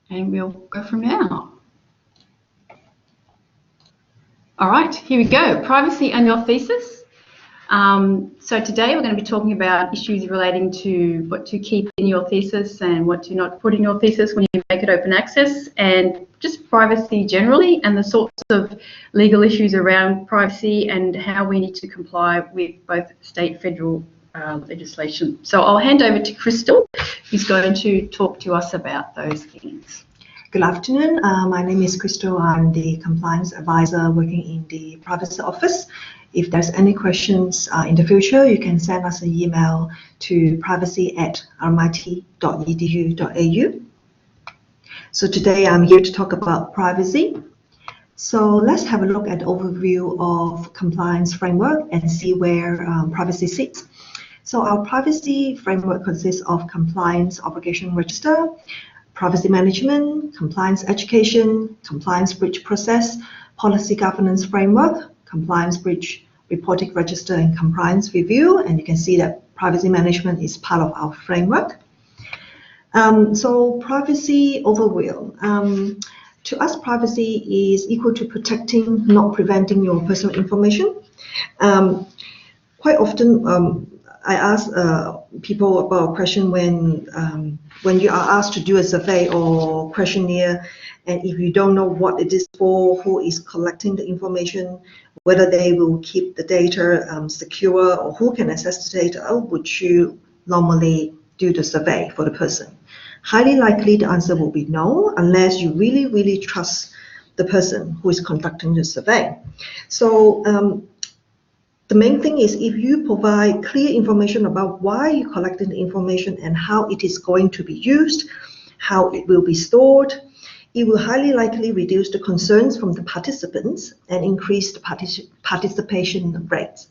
and we'll go from now. All right, here we go. Privacy and your thesis. So today we're going to be talking about issues relating to what to keep in your thesis and what to not put in your thesis when you make it open access, and just privacy generally and the sorts of legal issues around privacy and how we need to comply with both state, federal legislation. So I'll hand over to Crystal, who's going to talk to us about those things. Good afternoon. My name is Crystal. I'm the compliance advisor working in the privacy office. If there's any questions in the future, you can send us an email to privacy@rmit.edu.au. So today I'm here to talk about privacy. So let's have a look at the overview of compliance framework and see where privacy sits. So our privacy framework consists of compliance obligation register, privacy management, compliance education, compliance breach process, policy governance framework, compliance breach reporting register, and compliance review. And you can see that privacy management is part of our framework. So privacy overview. To us, privacy is equal to protecting, not preventing your personal information. Quite often, I ask people about a question when you are asked to do a survey or questionnaire, and if you don't know what it is for, who is collecting the information, whether they will keep the data secure, or who can access the data, would you normally do the survey for the person? Highly likely the answer will be no, unless you really, really trust the person who is conducting the survey. So the main thing is, if you provide clear information about why you're collecting the information and how it is going to be used, how it will be stored, it will highly likely reduce the concerns from the participants and increase the participation rates.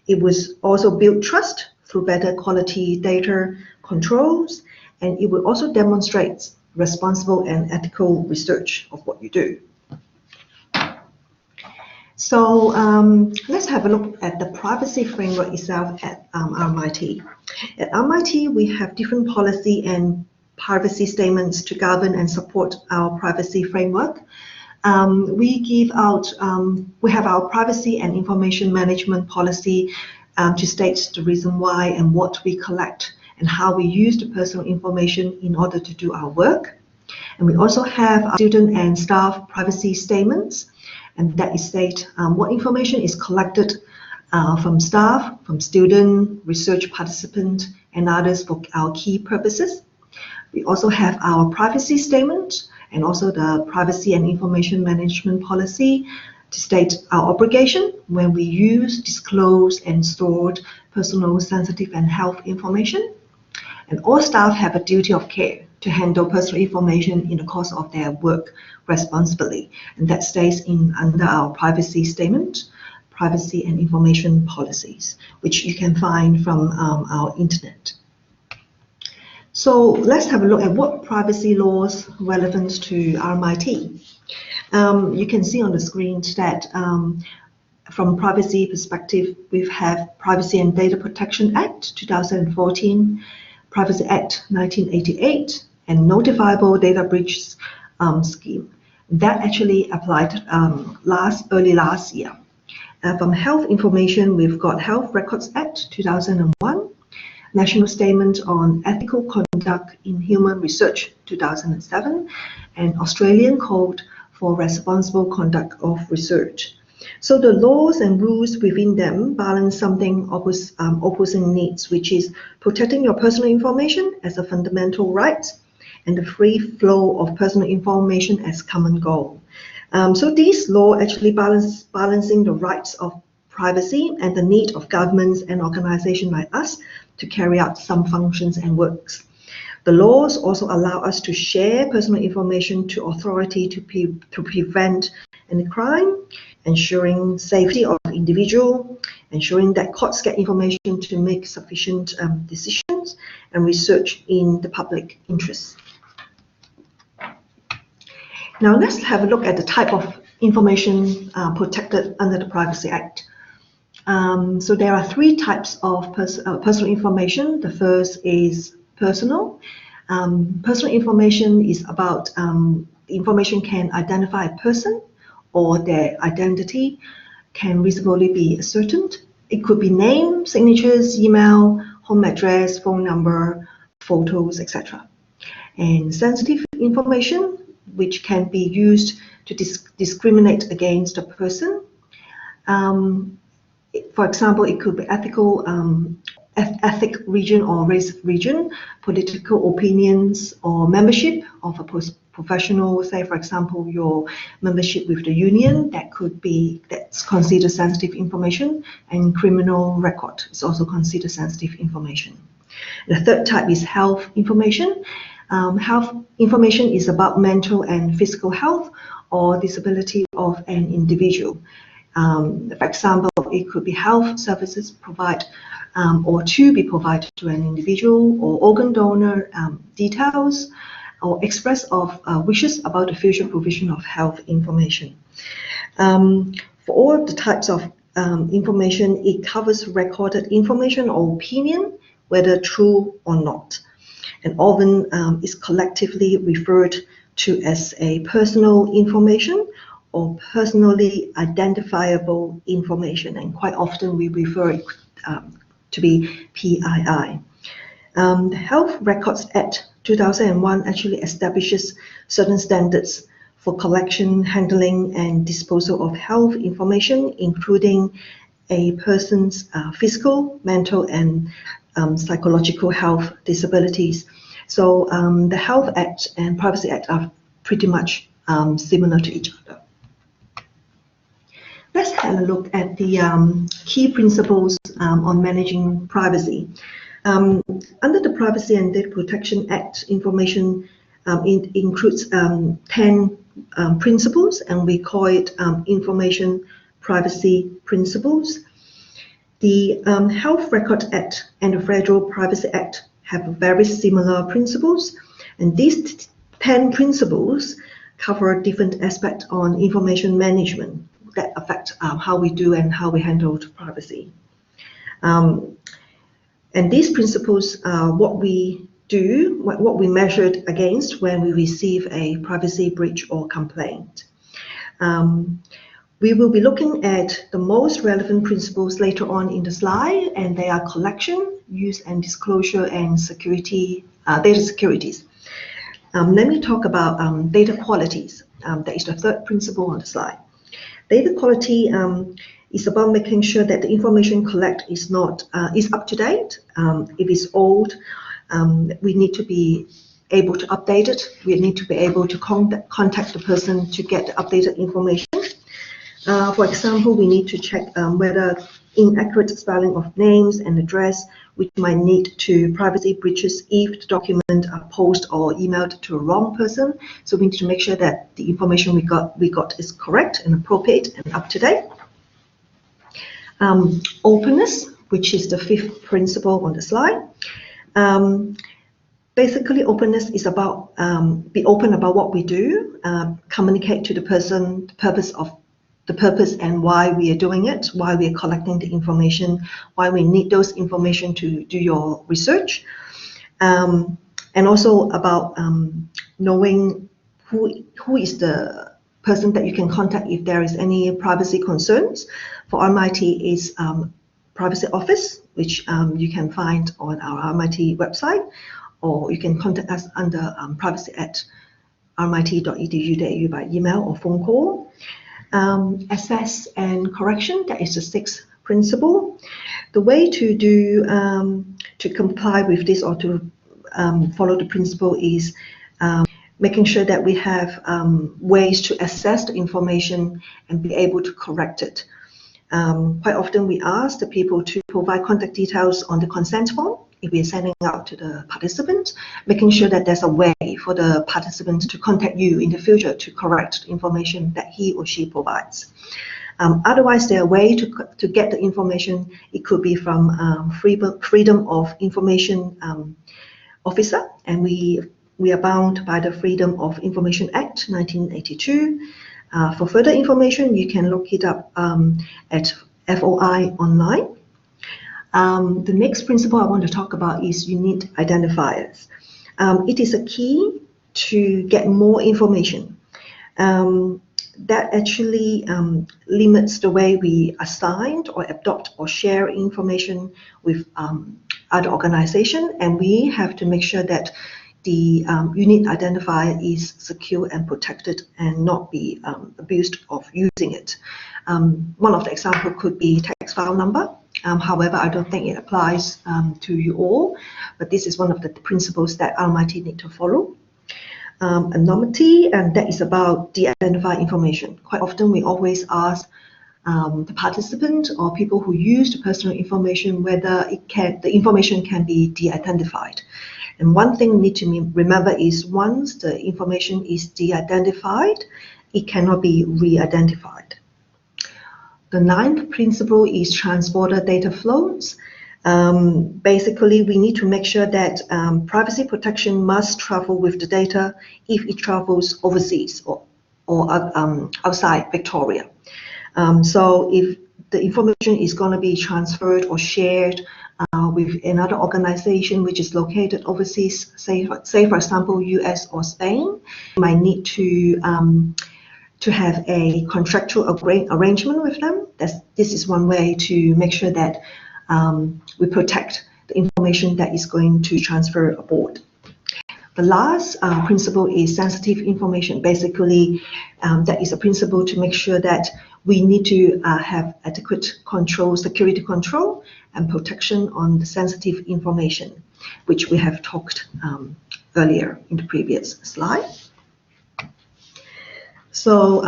It will also build trust through better quality data controls, and it will also demonstrate responsible and ethical research of what you do. So let's have a look at the privacy framework itself at RMIT. At RMIT, we have different policy and privacy statements to govern and support our privacy framework. We have our privacy and information management policy to state the reason why and what we collect and how we use the personal information in order to do our work. And we also have our student and staff privacy statements, and that is state what information is collected from staff, from student, research participant, and others for our key purposes. We also have our privacy statement and also the privacy and information management policy to state our obligation when we use, disclose, and store personal, sensitive, and health information. And all staff have a duty of care to handle personal information in the course of their work responsibly, and that stays under our privacy statement, privacy and information policies, which you can find from our internet. So let's have a look at what privacy laws relevant to RMIT. You can see on the screen that from privacy perspective, we have Privacy and Data Protection Act 2014, Privacy Act 1988, and Notifiable Data Breach Scheme. That actually applied early last year. From health information, we've got Health Records Act 2001, National Statement on Ethical Conduct in Human Research 2007, and Australian Code for Responsible Conduct of Research. So the laws and rules within them balance something opposing needs, which is protecting your personal information as a fundamental right and the free flow of personal information as common goal. So these laws actually balancing the rights of privacy and the need of governments and organizations like us to carry out some functions and works. The laws also allow us to share personal information to authority to prevent any crime, ensuring safety of individual, ensuring that courts get information to make sufficient decisions, and research in the public interest. Now let's have a look at the type of information protected under the Privacy Act. So there are three types of personal information. The first is personal. Personal information is about information can identify a person or their identity can reasonably be ascertained. It could be name, signatures, email, home address, phone number, photos, etc. And sensitive information, which can be used to discriminate against a person. For example, it could be ethnic region or race region, political opinions, or membership of a professional. Say, for example, your membership with the union, that's considered sensitive information, and criminal record is also considered sensitive information. The third type is health information. Health information is about mental and physical health or disability of an individual. For example, it could be health services provided or to be provided to an individual, or organ donor details, or express of wishes about the future provision of health information. For all the types of information, it covers recorded information or opinion, whether true or not, and often is collectively referred to as a personal information or personally identifiable information, and quite often we refer it to be PII. The Health Records Act 2001 actually establishes certain standards for collection, handling, and disposal of health information, including a person's physical, mental, and psychological health disabilities. So the Health Act and Privacy Act are pretty much similar to each other. Let's have a look at the key principles on managing privacy. Under the Privacy and Data Protection Act, information includes 10 principles, and we call it information privacy principles. The Health Records Act and the Federal Privacy Act have very similar principles, and these 10 principles cover different aspects on information management that affect how we do and how we handle privacy. And these principles are what we do, what we measured against when we receive a privacy breach or complaint. We will be looking at the most relevant principles later on in the slide, and they are collection, use and disclosure, and security, data securities. Let me talk about data qualities. That is the third principle on the slide. Data quality is about making sure that the information collected is up to date. If it's old, we need to be able to update it. We need to be able to contact the person to get the updated information. For example, we need to check whether inaccurate spelling of names and address, which might lead to privacy breaches if the document are posted or emailed to a wrong person. So we need to make sure that the information we got is correct and appropriate and up to date. Openness, which is the fifth principle on the slide. Basically, openness is about be open about what we do, communicate to the person the purpose and why we are doing it, why we are collecting the information, why we need those information to do your research, and also about knowing who is the person that you can contact if there is any privacy concerns. For RMIT is Privacy Office, which you can find on our RMIT website, or you can contact us under privacy@rmit.edu.au by email or phone call. Assess and correction, that is the sixth principle. The way to do to comply with this or to follow the principle is making sure that we have ways to assess the information and be able to correct it. Quite often we ask the people to provide contact details on the consent form if we are sending out to the participant, making sure that there's a way for the participant to contact you in the future to correct the information that he or she provides. Otherwise, there are ways to get the information. It could be from Freedom of Information Officer, and we are bound by the Freedom of Information Act 1982. For further information, you can look it up at FOI online. The next principle I want to talk about is unique identifiers. It is a key to get more information. That actually limits the way we assign or adopt or share information with other organizations, and we have to make sure that the unique identifier is secure and protected and not be abused of using it. One of the examples could be tax file number. However, I don't think it applies to you all, but this is one of the principles that RMIT need to follow. Anonymity, and that is about de-identified information. Quite often we always ask the participant or people who use the personal information whether the information can be de-identified. And one thing we need to remember is once the information is de-identified, it cannot be re-identified. The ninth principle is transborder data flows. Basically, we need to make sure that privacy protection must travel with the data if it travels overseas or outside Victoria. So if the information is going to be transferred or shared with another organization which is located overseas, say for example, US or Spain, you might need to have a contractual arrangement with them. This is one way to make sure that we protect the information that is going to transfer aboard. The last principle is sensitive information. Basically, that is a principle to make sure that we need to have adequate control, security control, and protection on the sensitive information, which we have talked earlier in the previous slide. So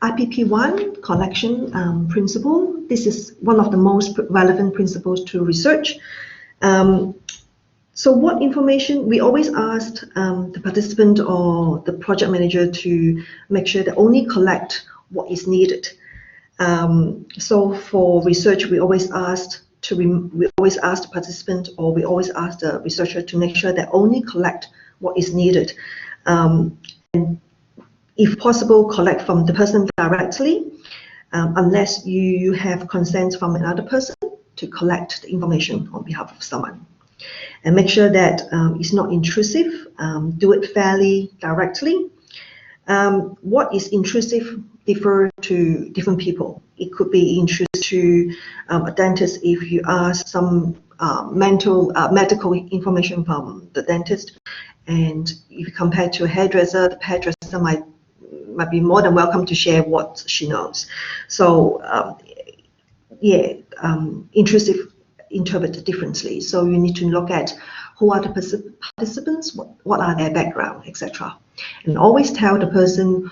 IPP1 collection principle, this is one of the most relevant principles to research. So what information, we always asked the participant or the project manager to make sure they only collect what is needed. So for research, we always ask the participant or we always ask the researcher to make sure they only collect what is needed. And if possible, collect from the person directly, unless you have consent from another person to collect the information on behalf of someone. And make sure that it's not intrusive, do it fairly directly. What is intrusive differ to different people. It could be intrusive to a dentist if you ask some medical information from the dentist, and if you compare to a hairdresser, the hairdresser might be more than welcome to share what she knows. So intrusive interpreted differently. So you need to look at who are the participants, what are their background, etc. And always tell the person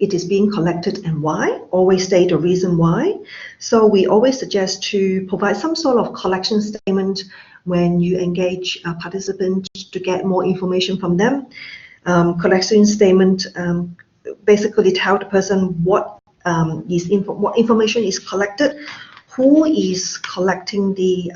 it is being collected and why. Always state the reason why. So we always suggest to provide some sort of collection statement when you engage participants to get more information from them. Collection statement basically tell the person what information is collected, who is collecting the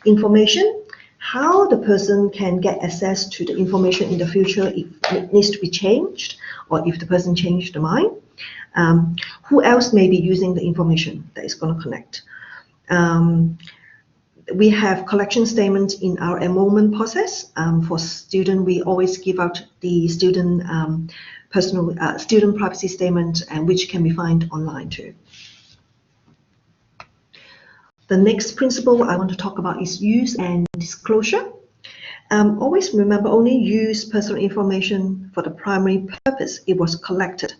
information, how the person can get access to the information in the future if it needs to be changed or if the person changed their mind, who else may be using the information that is going to connect. We have collection statements in our enrollment process. For student, we always give out the student student privacy statement, and which can be found online too. The next principle I want to talk about is use and disclosure. Always remember, only use personal information for the primary purpose it was collected,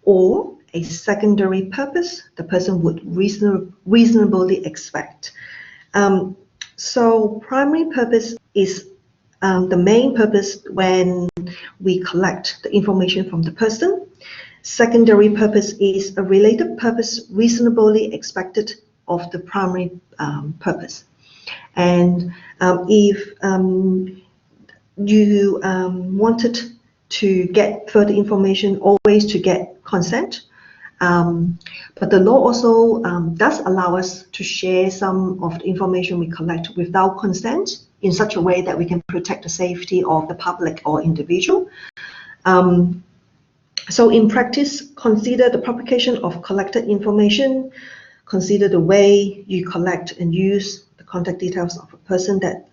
or a secondary purpose the person would reasonably expect. So primary purpose is the main purpose when we collect the information from the person. Secondary purpose is a related purpose reasonably expected of the primary purpose. And if you wanted to get further information, always to get consent. But the law also does allow us to share some of the information we collect without consent in such a way that we can protect the safety of the public or individual. So in practice, consider the propagation of collected information, consider the way you collect and use the contact details of a person that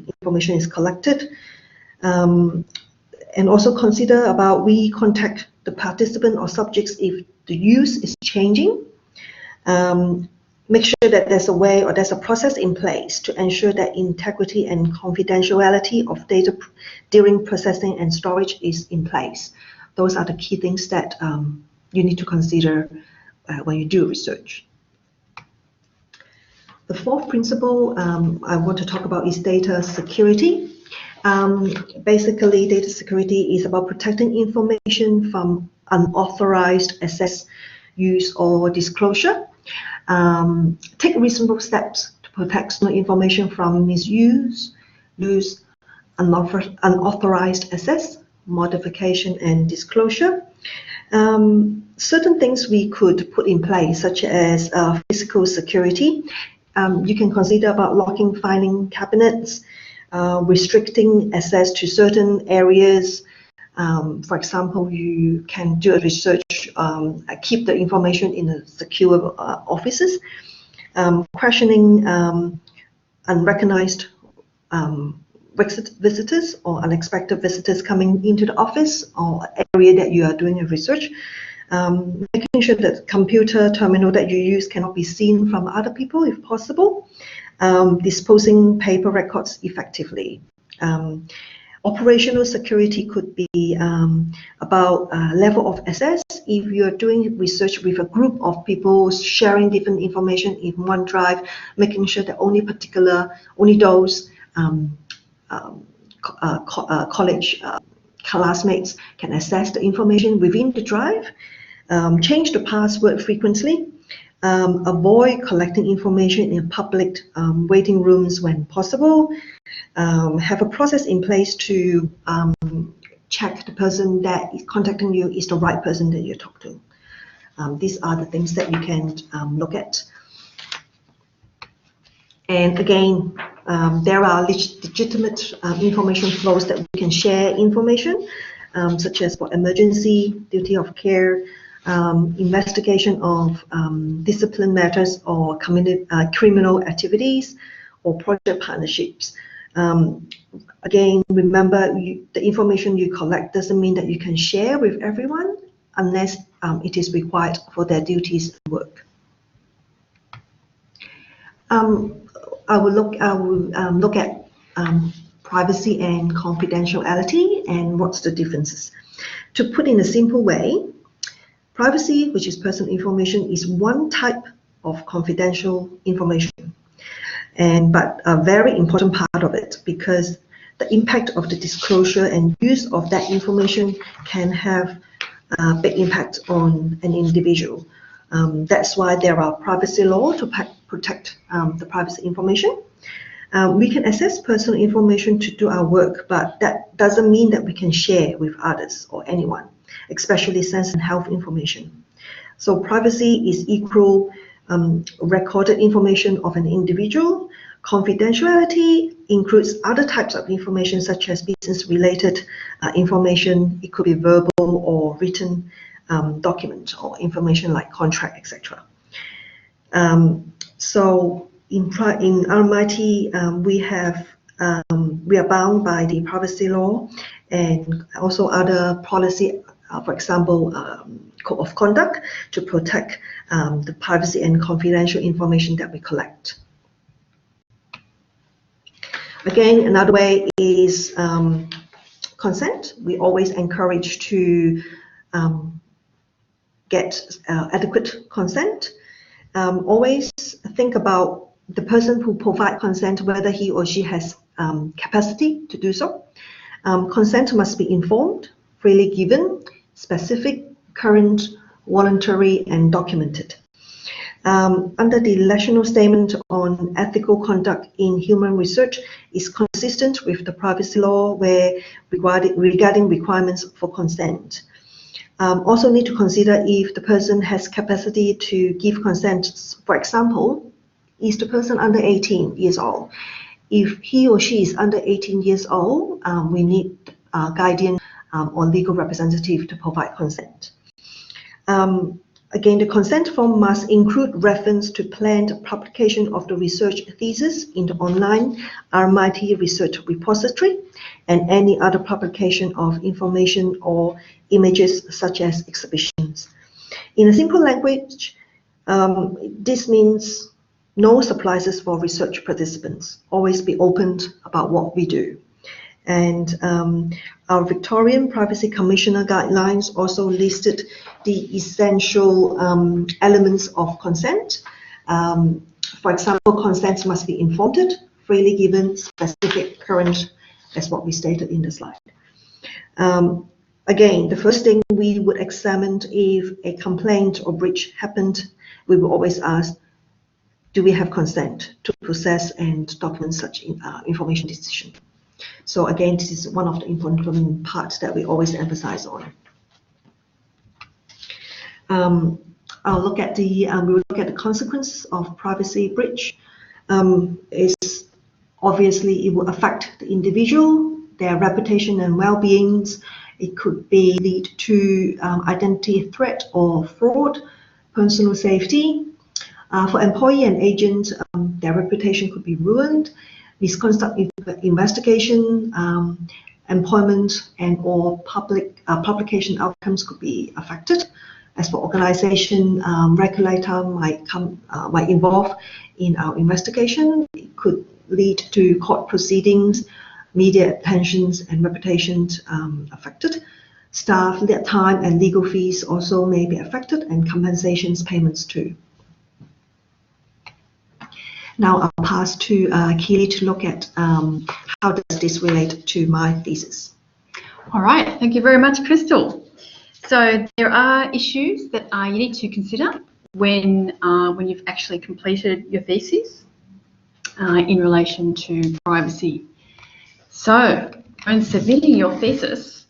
information is collected. And also consider about we contact the participant or subjects if the use is changing. Make sure that there's a way or there's a process in place to ensure that integrity and confidentiality of data during processing and storage is in place. Those are the key things that you need to consider when you do research. The fourth principle I want to talk about is data security. Basically, data security is about protecting information from unauthorized access, use, or disclosure. Take reasonable steps to protect personal information from misuse, use, unauthorized access, modification, and disclosure. Certain things we could put in place, such as physical security. You can consider about locking filing cabinets, restricting access to certain areas. For example, you can do a research, keep the information in a secure offices, questioning unrecognized visitors or unexpected visitors coming into the office or area that you are doing a research. Making sure that computer terminal that you use cannot be seen from other people if possible. Disposing paper records effectively. Operational security could be about level of access. If you're doing research with a group of people sharing different information in OneDrive, making sure that only those college classmates can access the information within the drive. Change the password frequently. Avoid collecting information in public waiting rooms when possible. Have a process in place to check the person that is contacting you is the right person that you talk to. These are the things that you can look at. And again, there are legitimate information flows that we can share information, such as for emergency, duty of care, investigation of discipline matters or criminal activities or project partnerships. Again, remember, the information you collect doesn't mean that you can share with everyone unless it is required for their duties and work. I will look at privacy and confidentiality and what's the differences. To put in a simple way, privacy, which is personal information, is one type of confidential information, but a very important part of it, because the impact of the disclosure and use of that information can have a big impact on an individual. That's why there are privacy laws to protect the privacy information. We can access personal information to do our work, but that doesn't mean that we can share with others or anyone, especially sensitive health information. So privacy is equal recorded information of an individual. Confidentiality includes other types of information such as business-related information. It could be verbal or written document or information like contract, etc. So in RMIT, we are bound by the privacy law and also other policy, for example, code of conduct to protect the privacy and confidential information that we collect. Again, another way is consent. We always encourage to get adequate consent. Always think about the person who provides consent, whether he or she has capacity to do so. Consent must be informed, freely given, specific, current, voluntary, and documented. Under the National Statement on Ethical Conduct in Human Research is consistent with the privacy law where regarding requirements for consent. Also need to consider if the person has capacity to give consent. For example, is the person under 18 years old? If he or she is under 18 years old, we need a guardian or legal representative to provide consent. Again, the consent form must include reference to planned publication of the research thesis in the online RMIT research repository and any other publication of information or images such as exhibitions. In a simple language, this means no surprises for research participants. Always be open about what we do. And our Victorian Privacy Commissioner guidelines also listed the essential elements of consent. For example, consent must be informed, freely given, specific, current, as what we stated in the slide. Again, the first thing we would examine if a complaint or breach happened, we will always ask, do we have consent to process and document such information decision? So again, this is one of the important parts that we always emphasize on. We will look at the consequences of privacy breach. Is obviously it will affect the individual, their reputation and well-being. It could lead to identity threat or fraud, personal safety. For employee and agent, their reputation could be ruined. Misconduct investigation, employment and or publication outcomes could be affected. As for organization, regulator might involve in our investigation. It could lead to court proceedings, media attentions and reputations affected. Staff, their time and legal fees also may be affected, and compensations payments too. Now I'll pass to Keely to look at how does this relate to my thesis. All right, thank you very much, Crystal. So there are issues that you need to consider when you've actually completed your thesis in relation to privacy. So when submitting your thesis,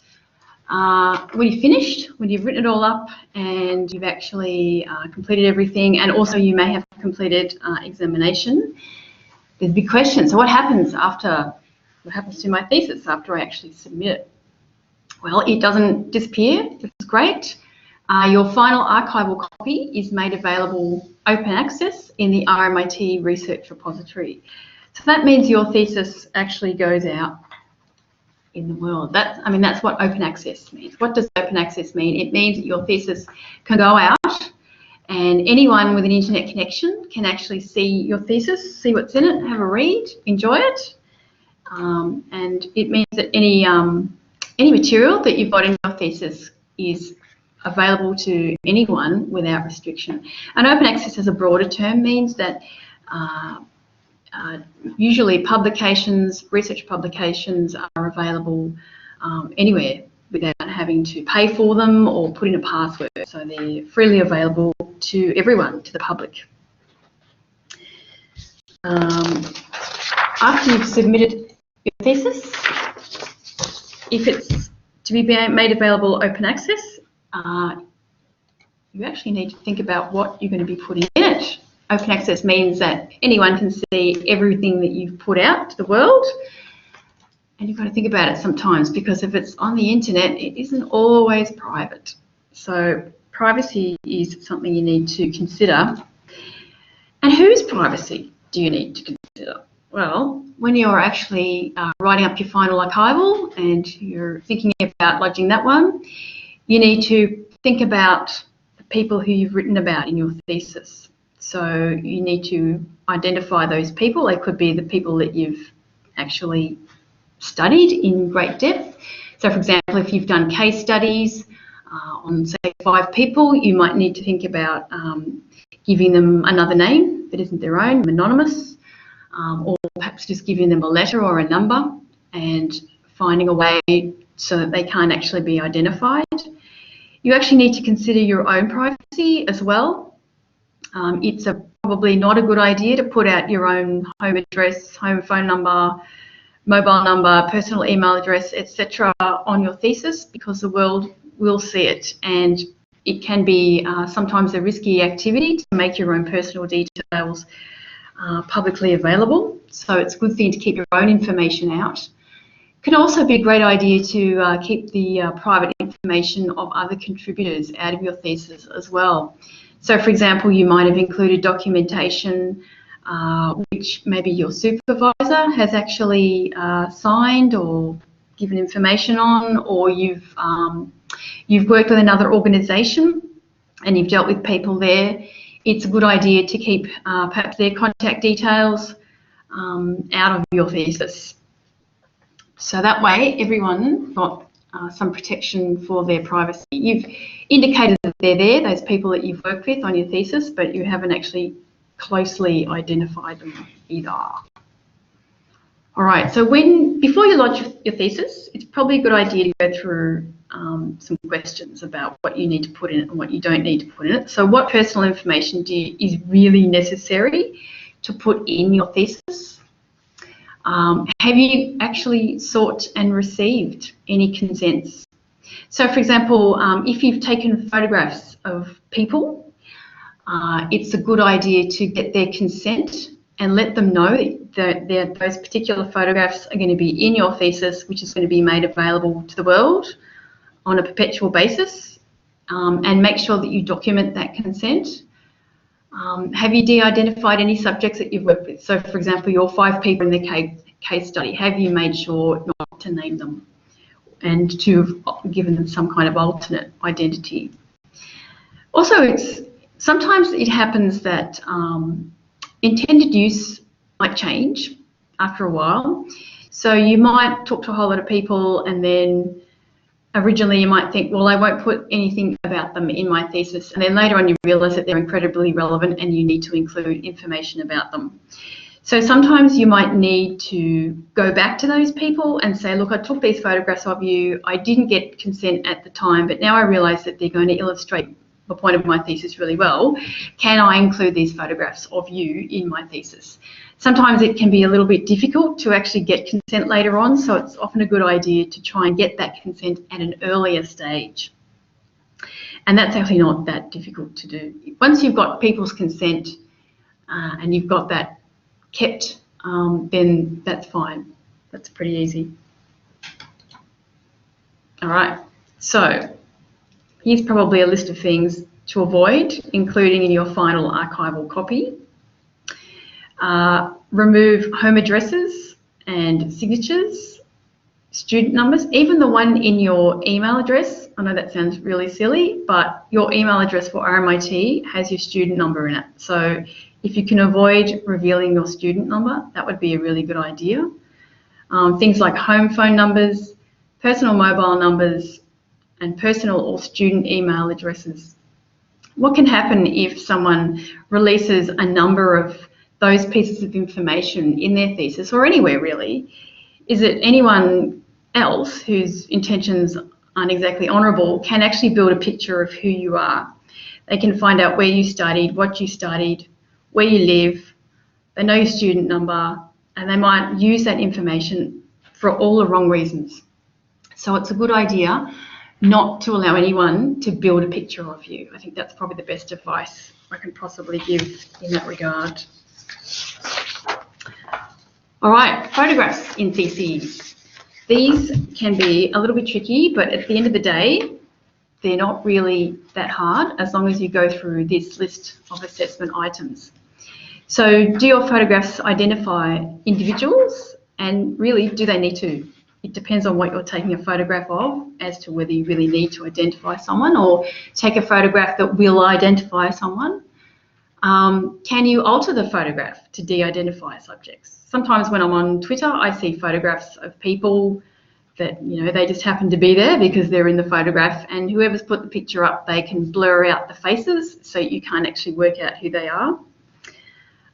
when you're finished, when you've written it all up and you've actually completed everything, and also you may have completed examination, there's a big question. So what happens to my thesis after I actually submit it? Well, it doesn't disappear, which is great. Your final archival copy is made available open access in the RMIT research repository. So that means your thesis actually goes out in the world. That's what open access means. What does open access mean? It means that your thesis can go out and anyone with an internet connection can actually see your thesis, see what's in it, have a read, enjoy it. And it means that any material that you've got in your thesis is available to anyone without restriction. And open access as a broader term means that usually publications, research publications are available anywhere without having to pay for them or put in a password. So they're freely available to everyone, to the public. After you've submitted your thesis, if it's to be made available open access, you actually need to think about what you're going to be putting in it. Open access means that anyone can see everything that you've put out to the world, and you've got to think about it sometimes, because if it's on the internet, it isn't always private. So privacy is something you need to consider. And whose privacy do you need to consider? Well, when you're actually writing up your final archival and you're thinking about lodging that one, you need to think about the people who you've written about in your thesis. So you need to identify those people. They could be the people that you've actually studied in great depth. So for example, if you've done case studies on say 5 people, you might need to think about giving them another name that isn't their own, anonymous, or perhaps just giving them a letter or a number and finding a way so that they can't actually be identified. You actually need to consider your own privacy as well. It's probably not a good idea to put out your own home address, home phone number, mobile number, personal email address, etc. on your thesis, because the world will see it, and it can be sometimes a risky activity to make your own personal details publicly available. So it's a good thing to keep your own information out. Can also be a great idea to keep the private information of other contributors out of your thesis as well. So, for example, you might have included documentation which maybe your supervisor has actually signed or given information on, or you've worked with another organisation and you've dealt with people there. It's a good idea to keep perhaps their contact details out of your thesis. So that way everyone got some protection for their privacy. You've indicated that they're there, those people that you've worked with on your thesis, but you haven't actually closely identified them either. All right, so before you launch your thesis, it's probably a good idea to go through some questions about what you need to put in it and what you don't need to put in it. So what personal information is really necessary to put in your thesis? Have you actually sought and received any consents? So, for example, if you've taken photographs of people, it's a good idea to get their consent and let them know that those particular photographs are going to be in your thesis, which is going to be made available to the world on a perpetual basis, and make sure that you document that consent. Have you de-identified any subjects that you've worked with? So, for example, your 5 people in the case study, have you made sure not to name them and to have given them some kind of alternate identity? Also, sometimes it happens that intended use might change after a while. So you might talk to a whole lot of people, and then originally you might think, well, I won't put anything about them in my thesis, and then later on you realise that they're incredibly relevant and you need to include information about them. So sometimes you might need to go back to those people and say, look, I took these photographs of you, I didn't get consent at the time, but now I realise that they're going to illustrate the point of my thesis really well. Can I include these photographs of you in my thesis? Sometimes it can be a little bit difficult to actually get consent later on, so it's often a good idea to try and get that consent at an earlier stage. And that's actually not that difficult to do. Once you've got people's consent and you've got that kept, then that's fine. That's pretty easy. All right, so here's probably a list of things to avoid, including in your final archival copy. Remove home addresses and signatures, student numbers, even the one in your email address. I know that sounds really silly, but your email address for RMIT has your student number in it. So if you can avoid revealing your student number, that would be a really good idea. Things like home phone numbers, personal mobile numbers, and personal or student email addresses. What can happen if someone releases a number of those pieces of information in their thesis, or anywhere really, is that anyone else whose intentions aren't exactly honourable can actually build a picture of who you are. They can find out where you studied, what you studied, where you live, they know your student number, and they might use that information for all the wrong reasons. So it's a good idea not to allow anyone to build a picture of you. I think that's probably the best advice I can possibly give in that regard. All right, photographs in theses. These can be a little bit tricky, but at the end of the day, they're not really that hard as long as you go through this list of assessment items. So do your photographs identify individuals, and really, do they need to? It depends on what you're taking a photograph of as to whether you really need to identify someone or take a photograph that will identify someone. Can you alter the photograph to de-identify subjects? Sometimes when I'm on Twitter, I see photographs of people that, you know, they just happen to be there because they're in the photograph, and whoever's put the picture up, they can blur out the faces so you can't actually work out who they are.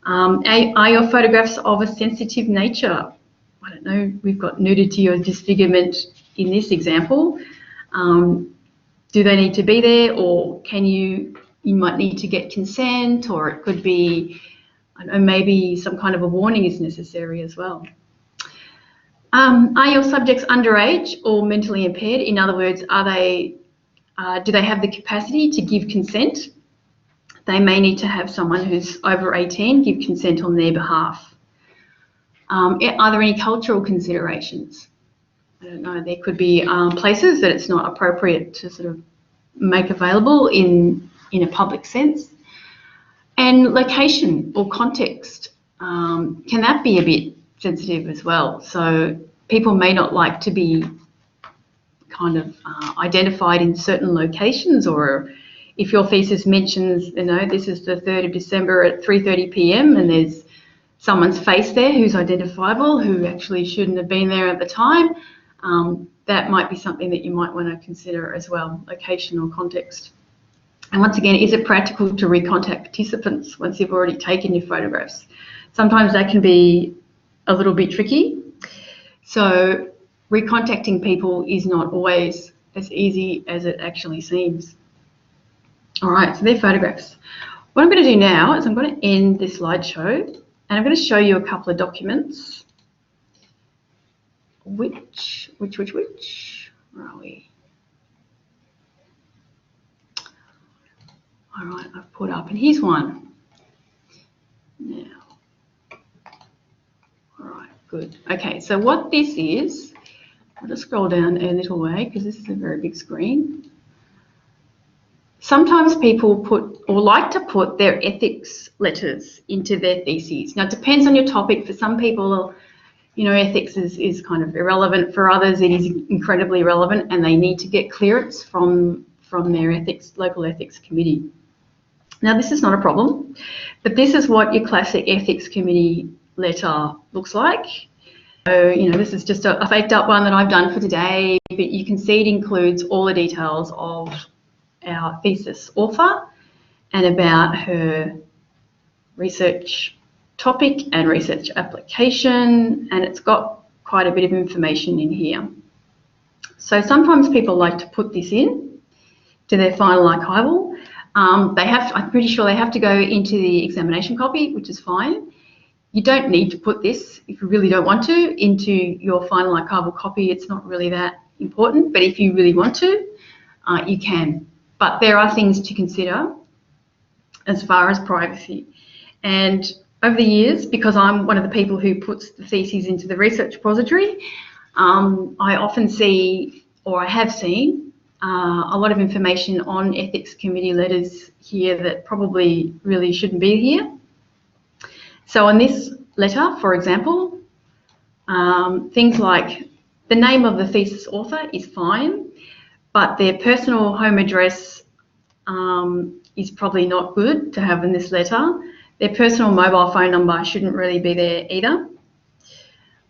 Are your photographs of a sensitive nature? I don't know, we've got nudity or disfigurement in this example. Do they need to be there, or you might need to get consent, or it could be, I don't know, maybe some kind of a warning is necessary as well. Are your subjects underage or mentally impaired? In other words, do they have the capacity to give consent? They may need to have someone who's over 18 give consent on their behalf. Are there any cultural considerations? I don't know, there could be places that it's not appropriate to sort of make available in a public sense. And location or context, can that be a bit sensitive as well? So people may not like to be kind of identified in certain locations, or if your thesis mentions, you know, this is the 3rd of December at 3:30 p.m. and there's someone's face there who's identifiable who actually shouldn't have been there at the time, that might be something that you might want to consider as well, location or context. And once again, is it practical to recontact participants once you've already taken your photographs? Sometimes that can be a little bit tricky. So recontacting people is not always as easy as it actually seems. All right, so they're photographs. What I'm going to do now is I'm going to end this slideshow and I'm going to show you a couple of documents. Which? Where are we? All right, I've put up, and here's one. Now, all right, good. Okay, so what this is, I'll just scroll down a little way because this is a very big screen. Sometimes people put or like to put their ethics letters into their theses. Now, it depends on your topic. For some people, you know, ethics is kind of irrelevant. For others, it is incredibly relevant, and they need to get clearance from their local ethics committee. Now, this is not a problem, but this is what your classic ethics committee letter looks like. So, you know, this is just a faked up one that I've done for today, but you can see it includes all the details of our thesis author and about her research topic and research application, and it's got quite a bit of information in here. So sometimes people like to put this in to their final archival. I'm pretty sure they have to go into the examination copy, which is fine. You don't need to put this, if you really don't want to, into your final archival copy. It's not really that important, but if you really want to, you can. But there are things to consider as far as privacy. And over the years, because I'm one of the people who puts the theses into the research repository, I often see, or I have seen, a lot of information on ethics committee letters here that probably really shouldn't be here. So on this letter, for example, things like the name of the thesis author is fine, but their personal home address is probably not good to have in this letter. Their personal mobile phone number shouldn't really be there either.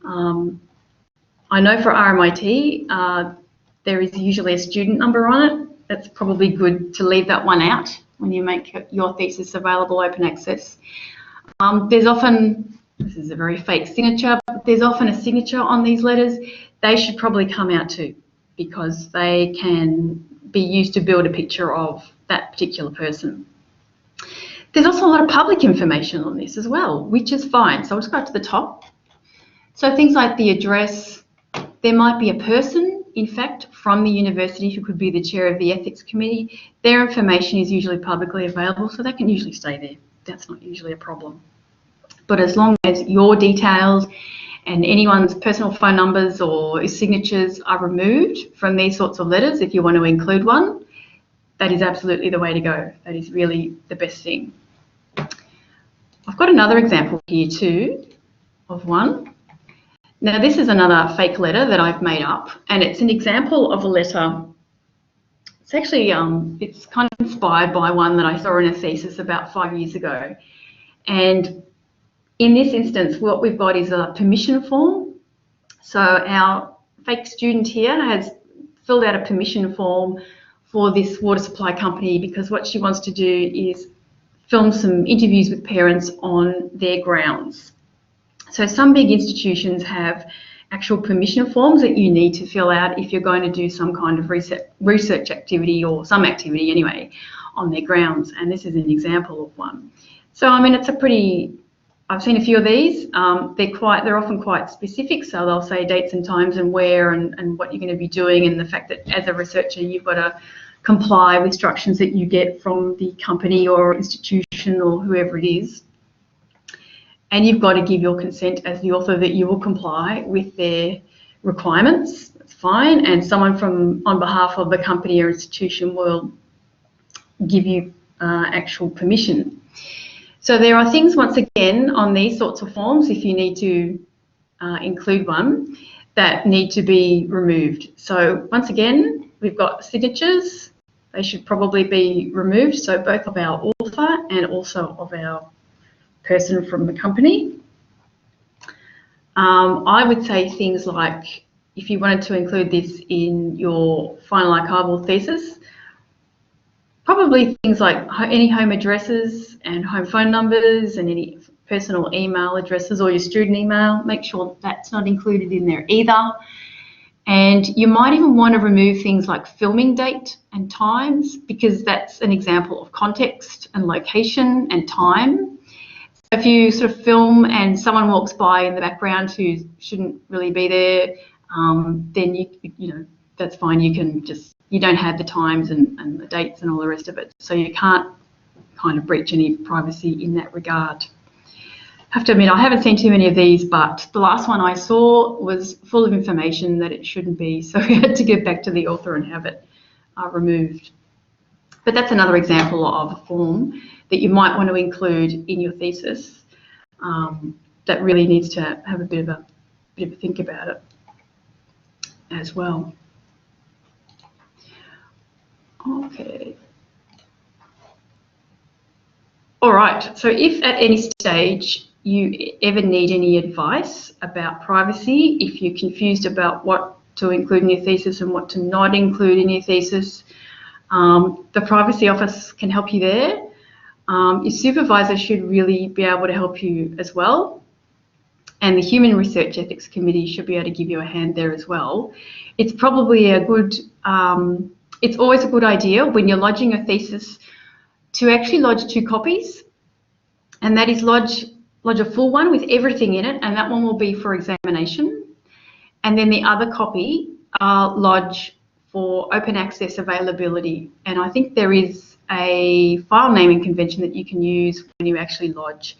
I know for RMIT, there is usually a student number on it. It's probably good to leave that one out when you make your thesis available open access. There's often, this is a very fake signature, but there's often a signature on these letters. They should probably come out too, because they can be used to build a picture of that particular person. There's also a lot of public information on this as well, which is fine. So I'll just go to the top. So things like the address, there might be a person, in fact, from the university who could be the chair of the ethics committee. Their information is usually publicly available, so they can usually stay there. That's not usually a problem. But as long as your details and anyone's personal phone numbers or signatures are removed from these sorts of letters, if you want to include one, that is absolutely the way to go. That is really the best thing. I've got another example here too of one. Now this is another fake letter that I've made up, and it's an example of a letter. It's actually, it's kind of inspired by one that I saw in a thesis about 5 years ago. And in this instance, what we've got is a permission form. So our fake student here has filled out a permission form for this water supply company because what she wants to do is film some interviews with parents on their grounds. So some big institutions have actual permission forms that you need to fill out if you're going to do some kind of research activity, or some activity anyway, on their grounds, and this is an example of one. So I mean, it's a pretty, I've seen a few of these. They're often quite specific, so they'll say dates and times and where and what you're going to be doing, and the fact that as a researcher you've got to comply with instructions that you get from the company or institution or whoever it is. And you've got to give your consent as the author that you will comply with their requirements that's fine, and someone from on behalf of the company or institution will give you actual permission. So there are things, once again, on these sorts of forms, if you need to include one, that need to be removed. So once again, we've got signatures. They should probably be removed, so both of our author and also of our person from the company. I would say things like, if you wanted to include this in your final archival thesis, probably things like any home addresses and home phone numbers and any personal email addresses or your student email. Make sure that's not included in there either. And you might even want to remove things like filming date and times, because that's an example of context and location and time. If you sort of film and someone walks by in the background who shouldn't really be there, then you know that's fine. You don't have the times and the dates and all the rest of it, so you can't kind of breach any privacy in that regard. I have to admit, I haven't seen too many of these, but the last one I saw was full of information that it shouldn't be, so we had to get back to the author and have it removed. But that's another example of a form that you might want to include in your thesis that really needs to have a bit of a think about it as well. Okay. All right, so if at any stage you ever need any advice about privacy, if you're confused about what to include in your thesis and what to not include in your thesis, the Privacy Office can help you there. Your supervisor should really be able to help you as well. And the Human Research Ethics Committee should be able to give you a hand there as well. It's probably a good, it's always a good idea when you're lodging a thesis to actually lodge 2 copies, and that is lodge a full one with everything in it, and that one will be for examination. And then the other copy lodge for open access availability. And I think there is a file naming convention that you can use when you actually lodge.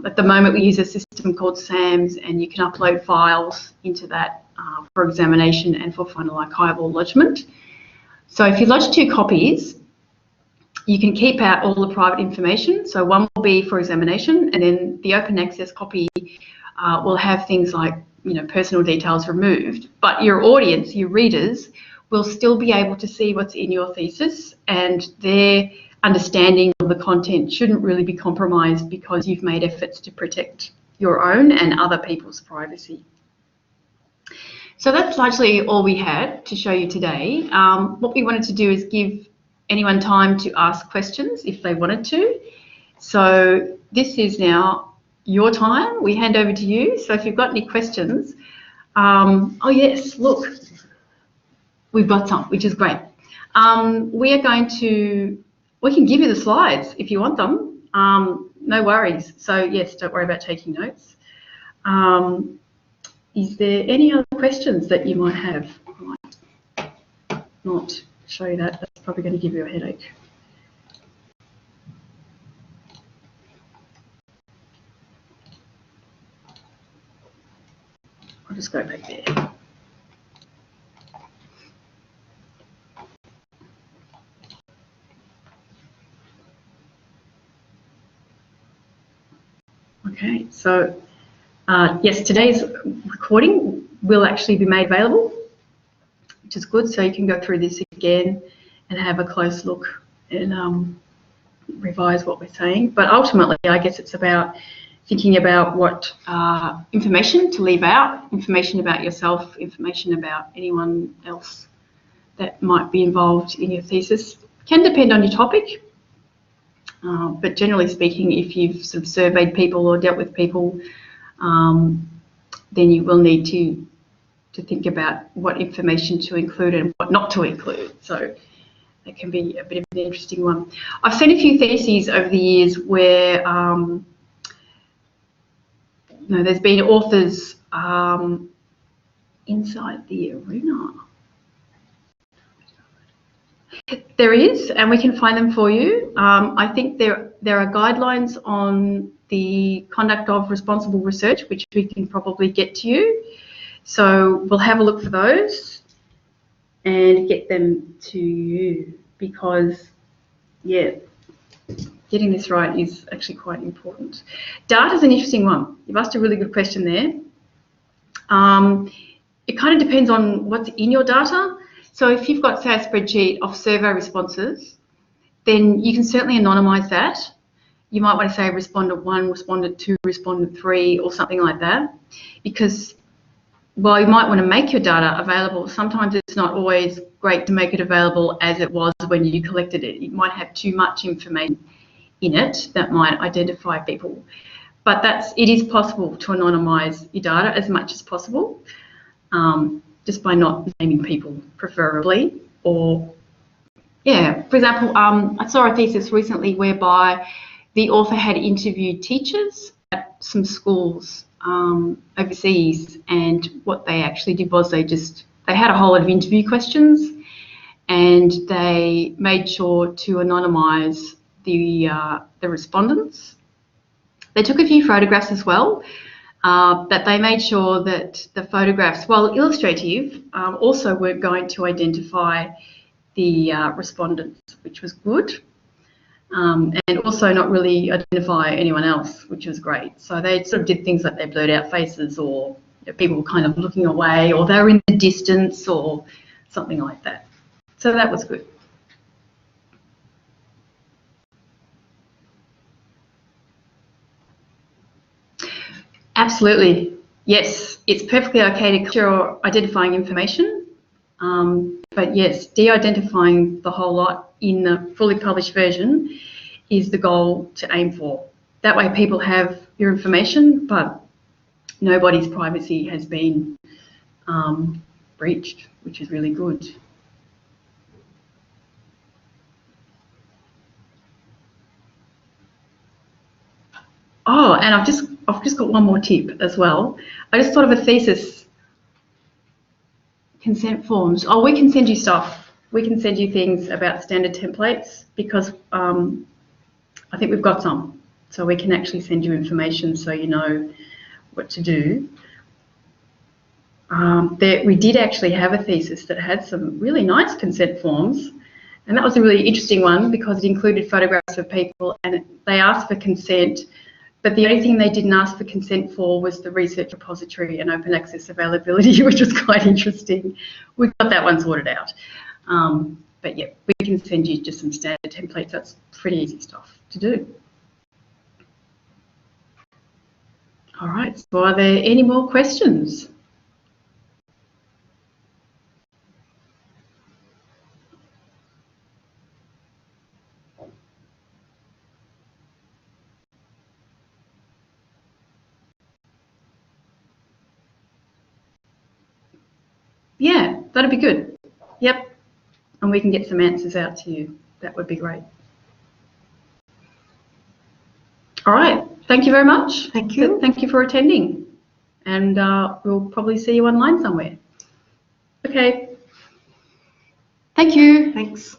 At the moment we use a system called SAMS, and you can upload files into that for examination and for final archival lodgement. So if you lodge 2 copies, you can keep out all the private information. So one will be for examination, and then the open access copy will have things like, you know, personal details removed. But your audience, your readers, will still be able to see what's in your thesis, and their understanding of the content shouldn't really be compromised because you've made efforts to protect your own and other people's privacy. So that's largely all we had to show you today. What we wanted to do is give anyone time to ask questions if they wanted to. So this is now your time. We hand over to you. So if you've got any questions, oh yes, look, we've got some, which is great. We can give you the slides if you want them. No worries. So yes, don't worry about taking notes. Is there any other questions that you might have? I might not show you that. That's probably going to give you a headache. I'll just go back there. Okay, so yes, today's recording will actually be made available, which is good. So you can go through this again and have a close look and revise what we're saying. But ultimately, I guess it's about thinking about what information to leave out, information about yourself, information about anyone else that might be involved in your thesis. It can depend on your topic. But generally speaking, if you've sort of surveyed people or dealt with people, then you will need to think about what information to include and what not to include. So that can be a bit of an interesting one. I've seen a few theses over the years where there's been authors inside the arena. There is, and we can find them for you. I think there are guidelines on the conduct of responsible research, which we can probably get to you. So we'll have a look for those and get them to you, because, yeah, getting this right is actually quite important. Data is an interesting one. You've asked a really good question there. It kind of depends on what's in your data. So if you've got, say, a spreadsheet of survey responses, then you can certainly anonymise that. You might want to say respondent 1, respondent 2, respondent 3, or something like that, because while you might want to make your data available, sometimes it's not always great to make it available as it was when you collected it. It might have too much information in it that might identify people. But it is possible to anonymise your data as much as possible, just by not naming people, preferably. Or, yeah, for example, I saw a thesis recently whereby the author had interviewed teachers at some schools overseas, and what they actually did was they had a whole lot of interview questions, and they made sure to anonymise the respondents. They took a few photographs as well, but they made sure that the photographs, while illustrative, also weren't going to identify the respondents, which was good. And also not really identify anyone else, which was great. So they sort of did things like they blurred out faces, or people kind of looking away, or they were in the distance, or something like that. So that was good. Absolutely. Yes, it's perfectly okay to capture identifying information. But yes, de-identifying the whole lot in the fully published version is the goal to aim for. That way people have your information, but nobody's privacy has been breached, which is really good. Oh, and I've just got one more tip as well. I just thought of a thesis consent forms. Oh, we can send you stuff. We can send you things about standard templates, because I think we've got some. So we can actually send you information so you know what to do. We did actually have a thesis that had some really nice consent forms, and that was a really interesting one because it included photographs of people, and they asked for consent, but the only thing they didn't ask for consent for was the research repository and open access availability, which was quite interesting. We got that one sorted out. But yeah, we can send you just some standard templates. That's pretty easy stuff to do. All right, so are there any more questions? Yeah, that'd be good. Yep, and we can get some answers out to you. That would be great. All right, thank you very much. Thank you. Thank you for attending, and we'll probably see you online somewhere. Okay. Thank you. Thanks.